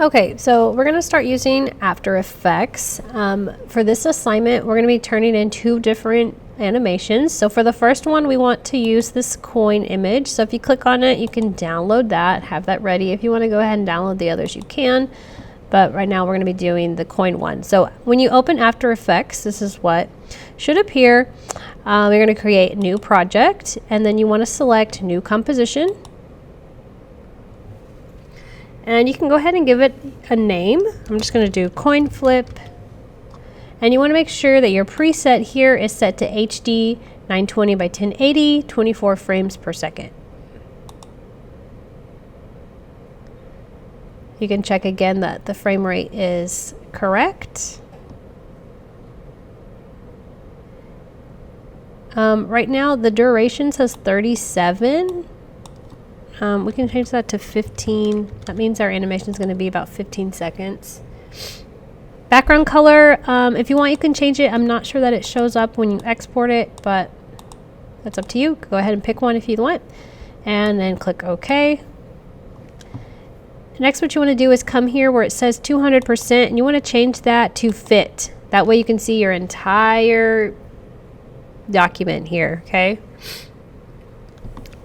Okay, so we're going to start using After Effects. For this assignment, we're going to be turning in two different animations. So for the first one, we want to use this coin image. So if you click on it, you can download that, have that ready. If you want to go ahead and download the others, you can. But right now, we're going to be doing the coin one. So when you open After Effects, this is what should appear. You're going to create a new project, and then you want to select New Composition. And you can go ahead and give it a name. I'm just going to do coin flip. And you want to make sure that your preset here is set to HD 920 by 1080, 24 frames per second. You can check again that the frame rate is correct. Right now the duration says 37. We can change that to 15. That means our animation is going to be about 15 seconds. Background color, if you want, you can change it. I'm not sure that it shows up when you export it, but that's up to you. Go ahead and pick one if you want, and then click OK. Next, what you want to do is come here where it says 200%, and you want to change that to fit. That way you can see your entire document here, okay?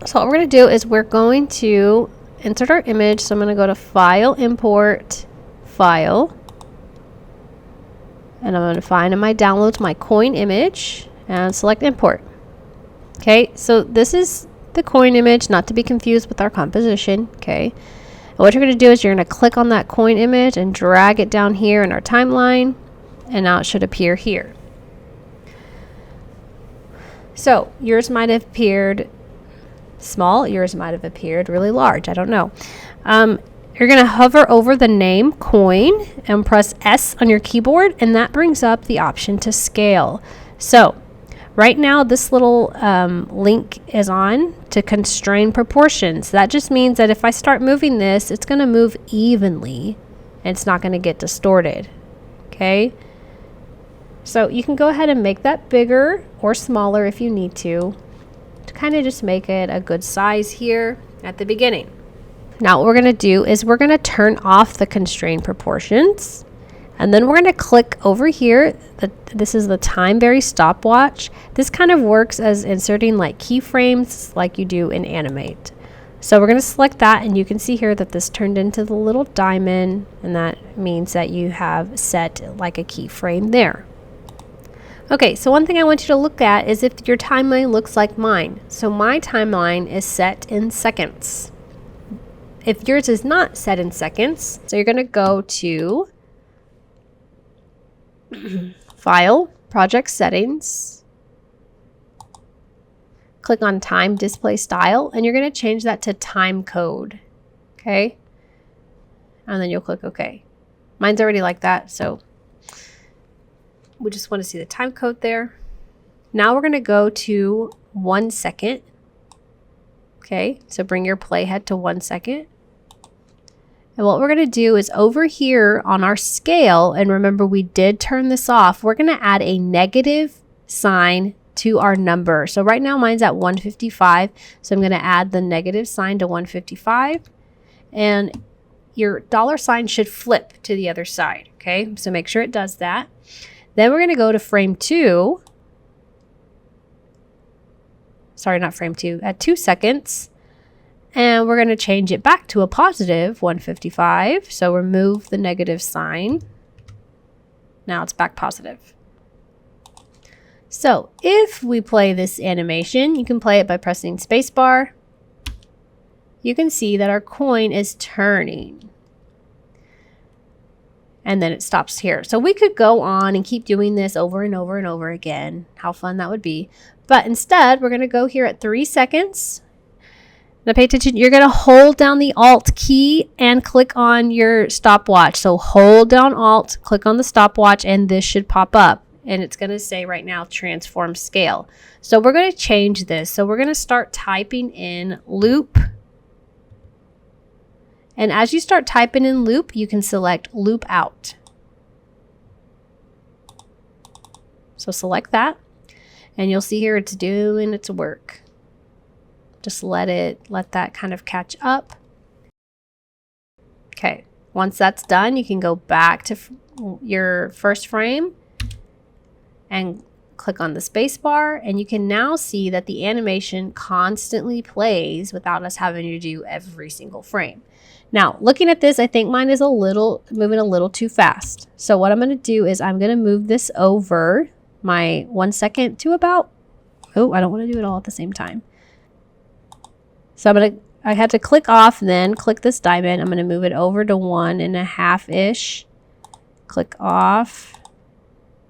So what we're going to do is we're going to insert our image. So I'm going to go to File, Import, File. And I'm going to find in my downloads my coin image and select Import. Okay, so this is the coin image, not to be confused with our composition. Okay, and what you're going to do is you're going to click on that coin image and drag it down here in our timeline. And now it should appear here. So yours might have appeared small, yours might have appeared really large. I don't know. You're going to hover over the name coin and press S on your keyboard, and that brings up the option to scale. So right now this little link is on to constrain proportions. That just means that if I start moving this, it's going to move evenly and it's not going to get distorted. Okay, so you can go ahead and make that bigger or smaller if you need to kind of just make it a good size here at the beginning. Now what we're going to do is we're going to turn off the constrained proportions, and then we're going to click over here. This is the time vary stopwatch. This kind of works as inserting like keyframes like you do in Animate. So we're going to select that, and you can see here that this turned into the little diamond, and that means that you have set like a keyframe there. Okay, so one thing I want you to look at is if your timeline looks like mine. So my timeline is set in seconds. If yours is not set in seconds, so you're going to go to File, Project Settings, click on Time Display Style, and you're going to change that to Time Code. Okay? And then you'll click OK. Mine's already like that, so we just want to see the time code there. Now we're going to go to 1 second. Okay, so bring your playhead to 1 second. And what we're going to do is over here on our scale, and remember we did turn this off, we're going to add a negative sign to our number. So right now mine's at 155. So I'm going to add the negative sign to 155. And your dollar sign should flip to the other side. Okay, so make sure it does that. Then we're going to go to frame 2. Sorry, not frame 2. At 2 seconds. And we're going to change it back to a positive 155. So remove the negative sign. Now it's back positive. So if we play this animation, you can play it by pressing spacebar. You can see that our coin is turning. And then it stops here. So we could go on and keep doing this over and over and over again. How fun that would be. But instead, we're going to go here at 3 seconds. Now pay attention. You're going to hold down the Alt key and click on your stopwatch. So hold down Alt, click on the stopwatch, and this should pop up. And it's going to say right now, transform scale. So we're going to change this. So we're going to start typing in loop. And as you start typing in loop, you can select loop out. So select that, and you'll see here it's doing its work. Just let that kind of catch up. Okay, Once that's done, you can go back to your first frame and click on the space bar, and you can now see that the animation constantly plays without us having to do every single frame. Now, looking at this, I think mine is moving a little too fast. So what I'm going to do is I'm going to move this over my 1 second to about, oh, I don't want to do it all at the same time. So I had to click off, then click this diamond. I'm going to move it over to 1.5-ish. Click off.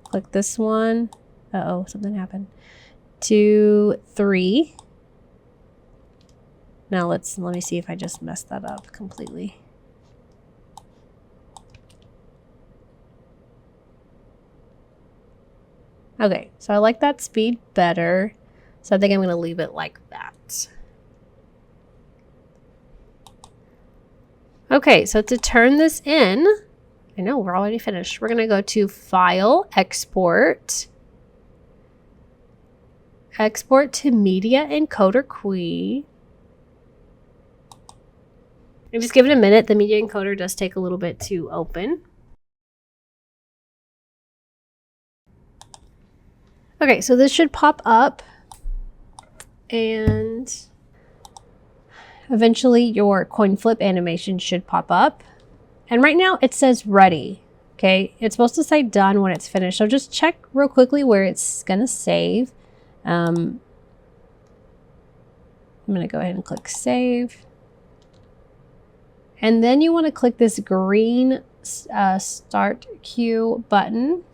Click this one. Uh-oh, something happened. 2, 3. Now let me see if I just messed that up completely. Okay, so I like that speed better. So I think I'm going to leave it like that. Okay, so to turn this in, I know we're already finished. We're going to go to File, Export. Export to Media Encoder Queue. And just give it a minute. The media encoder does take a little bit to open. Okay, so this should pop up and eventually your coin flip animation should pop up. And right now it says ready. Okay, it's supposed to say done when it's finished. So just check real quickly where it's gonna save. I'm gonna go ahead and click save. And then you want to click this green Start Queue button.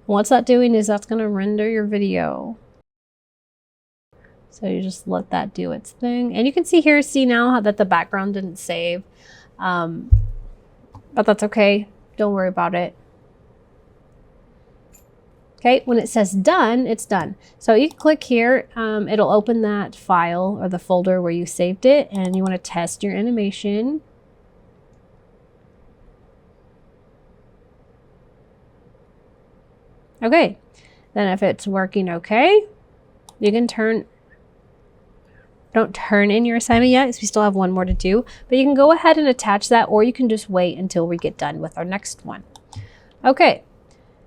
What's that doing is that's going to render your video. So you just let that do its thing. And you can see now that the background didn't save. But that's okay. Don't worry about it. Okay, when it says done, it's done. So you can click here, it'll open that file or the folder where you saved it, and you want to test your animation. Okay, then if it's working okay, you can don't turn in your assignment yet, because we still have one more to do, but you can go ahead and attach that, or you can just wait until we get done with our next one. Okay.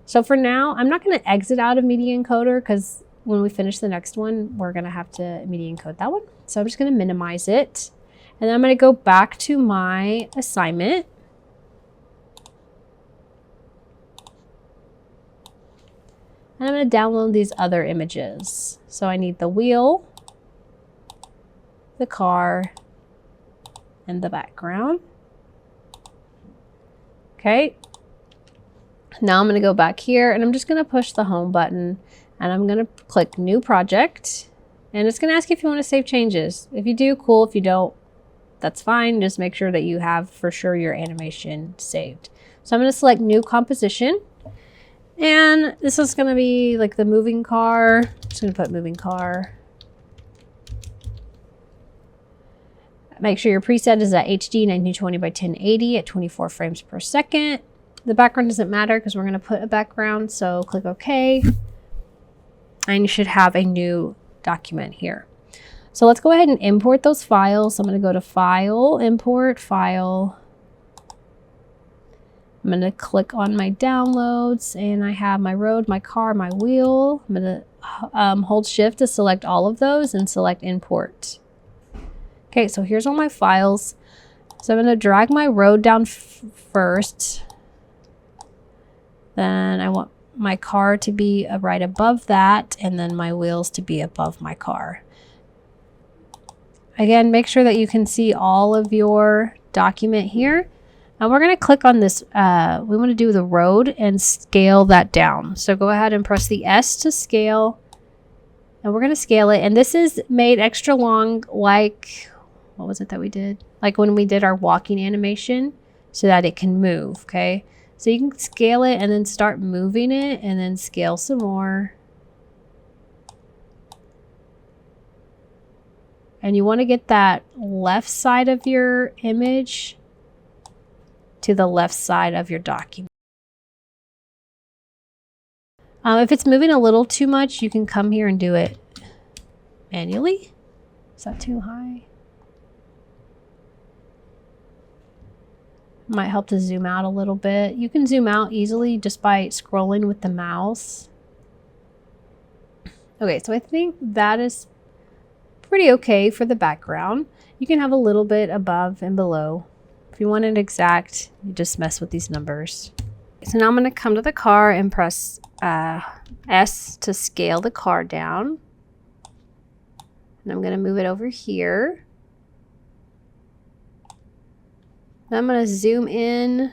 So for now, I'm not going to exit out of Media Encoder because when we finish the next one, we're going to have to Media Encode that one. So I'm just going to minimize it. And then I'm going to go back to my assignment. And I'm going to download these other images. So I need the wheel, the car, and the background. Okay. Now I'm going to go back here and I'm just going to push the home button and I'm going to click new project, and it's going to ask you if you want to save changes. If you do, cool. If you don't, that's fine. Just make sure that you have for sure your animation saved. So I'm going to select new composition, and this is going to be like the moving car. I'm just going to put moving car. Make sure your preset is at HD 1920 by 1080 at 24 frames per second. The background doesn't matter because we're going to put a background, so click OK. And you should have a new document here. So let's go ahead and import those files. So I'm going to go to File, Import, File. I'm going to click on my downloads, and I have my road, my car, my wheel. I'm going to hold Shift to select all of those and select Import. Okay, so here's all my files. So I'm going to drag my road down first. Then I want my car to be right above that, and then my wheels to be above my car. Again, make sure that you can see all of your document here. And we're going to click on this. We want to do the road and scale that down. So go ahead and press the S to scale. And we're going to scale it. And this is made extra long, like, what was it that we did? Like when we did our walking animation, so that it can move, okay? So you can scale it and then start moving it and then scale some more. And you want to get that left side of your image to the left side of your document. If it's moving a little too much, you can come here and do it manually. Is that too high? Might help to zoom out a little bit. You can zoom out easily just by scrolling with the mouse. Okay, so I think that is pretty okay for the background. You can have a little bit above and below. If you want it exact, you just mess with these numbers. So now I'm going to come to the car and press S to scale the car down. And I'm going to move it over here. Then I'm going to zoom in,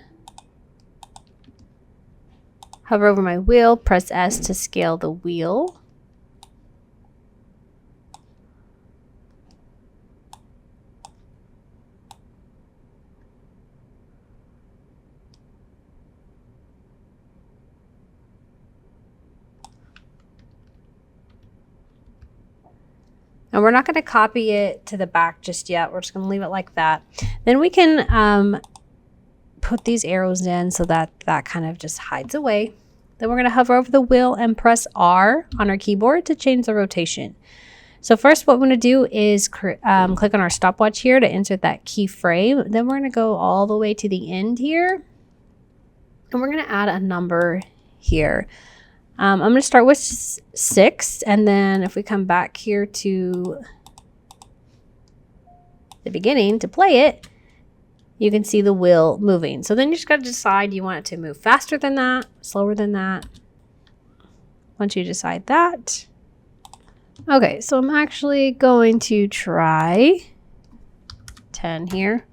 hover over my wheel, press S to scale the wheel. And we're not going to copy it to the back just yet. We're just going to leave it like that. Then we can put these arrows in so that that kind of just hides away. Then we're going to hover over the wheel and press R on our keyboard to change the rotation. So first what we're going to do is click on our stopwatch here to insert that keyframe. Then we're going to go all the way to the end here. And we're going to add a number here. I'm going to start with 6, and then if we come back here to the beginning to play it, you can see the wheel moving. So then you just got to decide you want it to move faster than that, slower than that. Once you decide that. Okay, so I'm actually going to try 10 here.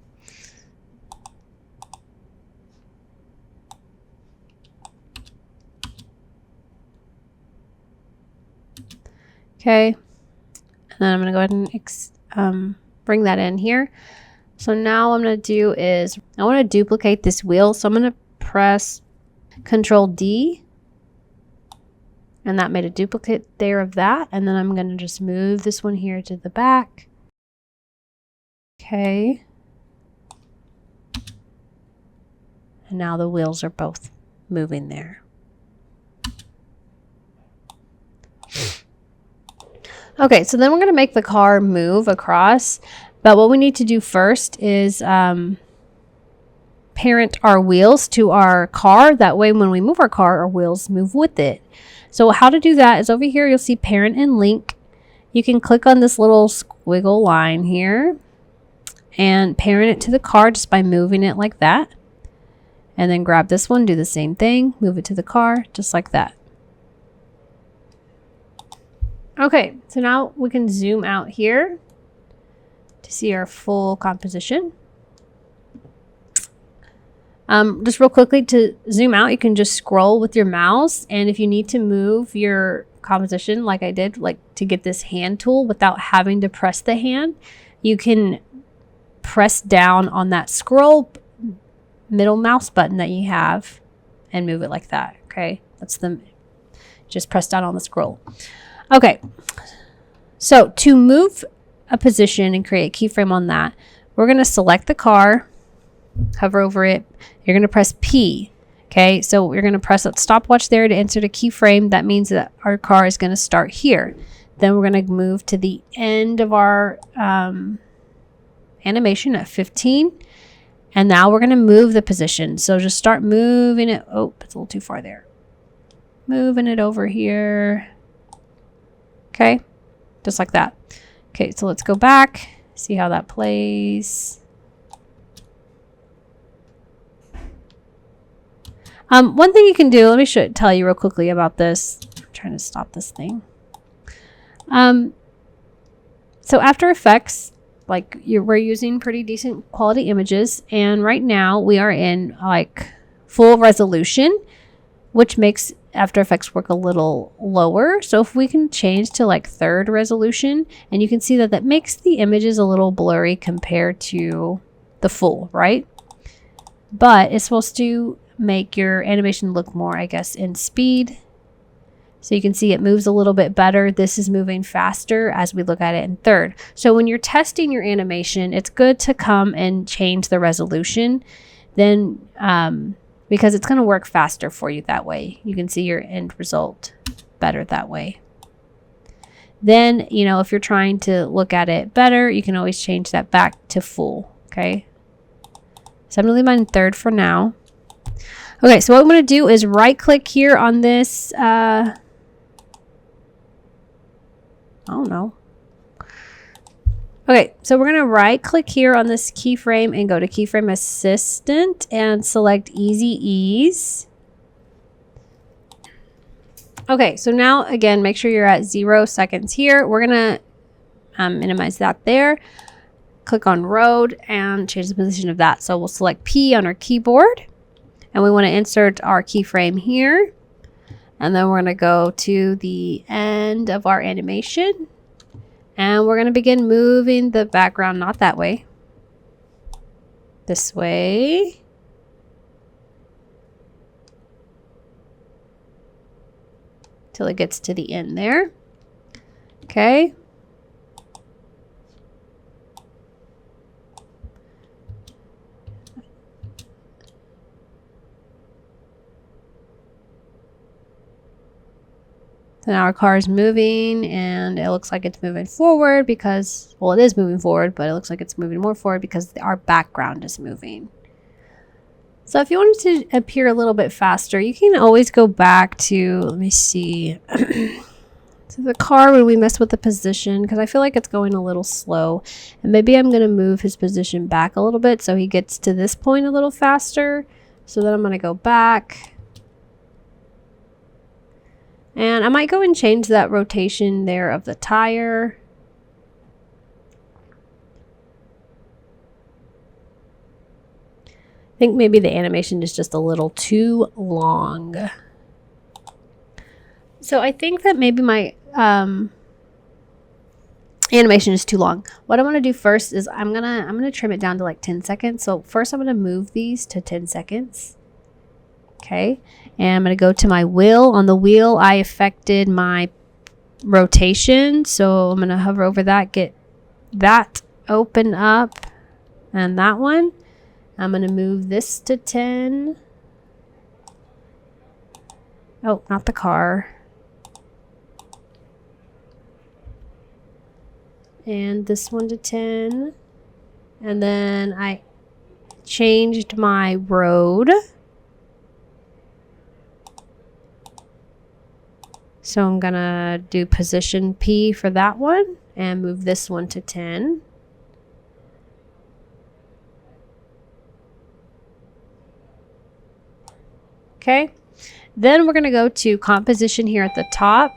Okay, and then I'm going to go ahead and bring that in here. So now what I'm going to do is I want to duplicate this wheel. So I'm going to press Control D, and that made a duplicate there of that. And then I'm going to just move this one here to the back. Okay. And now the wheels are both moving there. Okay, so then we're going to make the car move across, but what we need to do first is parent our wheels to our car. That way when we move our car, our wheels move with it. So how to do that is over here, you'll see parent and link. You can click on this little squiggle line here and parent it to the car just by moving it like that. And then grab this one, do the same thing, move it to the car just like that. Okay, so now we can zoom out here to see our full composition. Just real quickly to zoom out, you can just scroll with your mouse, and if you need to move your composition like I did, like to get this hand tool without having to press the hand, you can press down on that scroll middle mouse button that you have and move it like that. Okay, that's just press down on the scroll. Okay, so to move a position and create a keyframe on that, we're going to select the car, hover over it. You're going to press P. Okay, so we're going to press that stopwatch there to insert a keyframe. That means that our car is going to start here. Then we're going to move to the end of our animation at 15. And now we're going to move the position. So just start moving it. Oh, it's a little too far there. Moving it over here. Okay, just like that. Okay, so let's go back, see how that plays. One thing you can do, let me tell you real quickly about this. I'm trying to stop this thing. So After Effects, we're using pretty decent quality images, and right now we are in full resolution, which makes After Effects work a little lower. So if we can change to third resolution, and you can see that that makes the images a little blurry compared to the full, right? But it's supposed to make your animation look more, I guess, in speed. So you can see it moves a little bit better. This is moving faster as we look at it in third. So when you're testing your animation, it's good to come and change the resolution. Then because it's going to work faster for you that way. You can see your end result better that way. Then, if you're trying to look at it better, you can always change that back to full, okay? So I'm going to leave mine third for now. Okay, so what I'm going to do is right click here on this. I don't know. Okay, so we're going to right click here on this keyframe and go to Keyframe Assistant and select Easy Ease. Okay, so now again, make sure you're at 0 seconds here. We're going to minimize that there. Click on Road and change the position of that. So we'll select P on our keyboard and we want to insert our keyframe here. And then we're going to go to the end of our animation. And we're going to begin moving the background, not that way, this way. Till it gets to the end there. Okay. So now our car is moving and it looks like it's moving forward because, well, it is moving forward, but it looks like it's moving more forward because our background is moving. So if you want it to appear a little bit faster, you can always go back to, let me see, to the car when we mess with the position because I feel like it's going a little slow. And maybe I'm going to move his position back a little bit so he gets to this point a little faster. So then I'm going to go back. And I might go and change that rotation there of the tire. I think maybe the animation is just a little too long. So I think that maybe my animation is too long. What I want to do first is I'm gonna trim it down to like 10 seconds. So first I'm gonna move these to 10 seconds. Okay, and I'm going to go to my wheel. On the wheel, I affected my rotation. So I'm going to hover over that, get that open up, and that one. I'm going to move this to 10. Oh, not the car. And this one to 10. And then I changed my road. So I'm going to do position P for that one and move this one to 10. Okay. Then we're going to go to composition here at the top.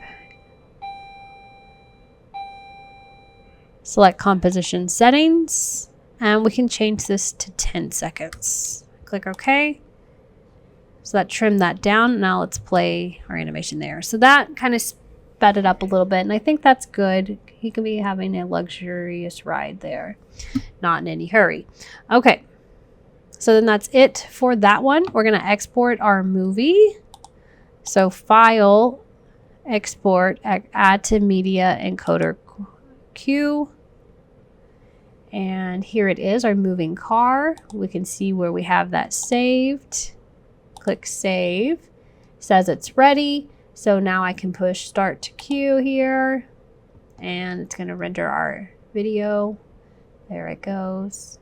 Select composition settings and we can change this to 10 seconds. Click OK. So that trimmed that down. Now let's play our animation there. So that kind of sped it up a little bit. And I think that's good. He can be having a luxurious ride there. Not in any hurry. Okay. So then that's it for that one. We're going to export our movie. So File, Export, Add to Media, Encoder Q. And here it is, our moving car. We can see where we have that saved. Click Save. It says it's ready. So now I can push Start to Queue here. And it's going to render our video. There it goes.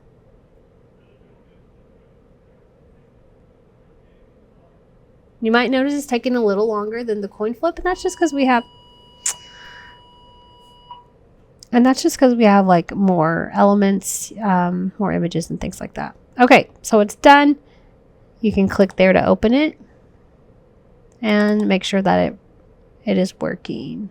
You might notice it's taking a little longer than the coin flip, and that's just because we have like more elements, more images and things like that. Okay, so it's done. You can click there to open it and make sure that it is working.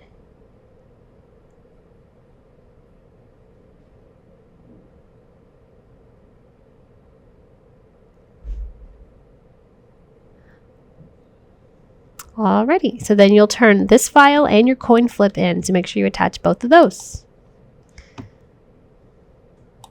Alrighty, so then you'll turn this file and your coin flip in to make sure you attach both of those.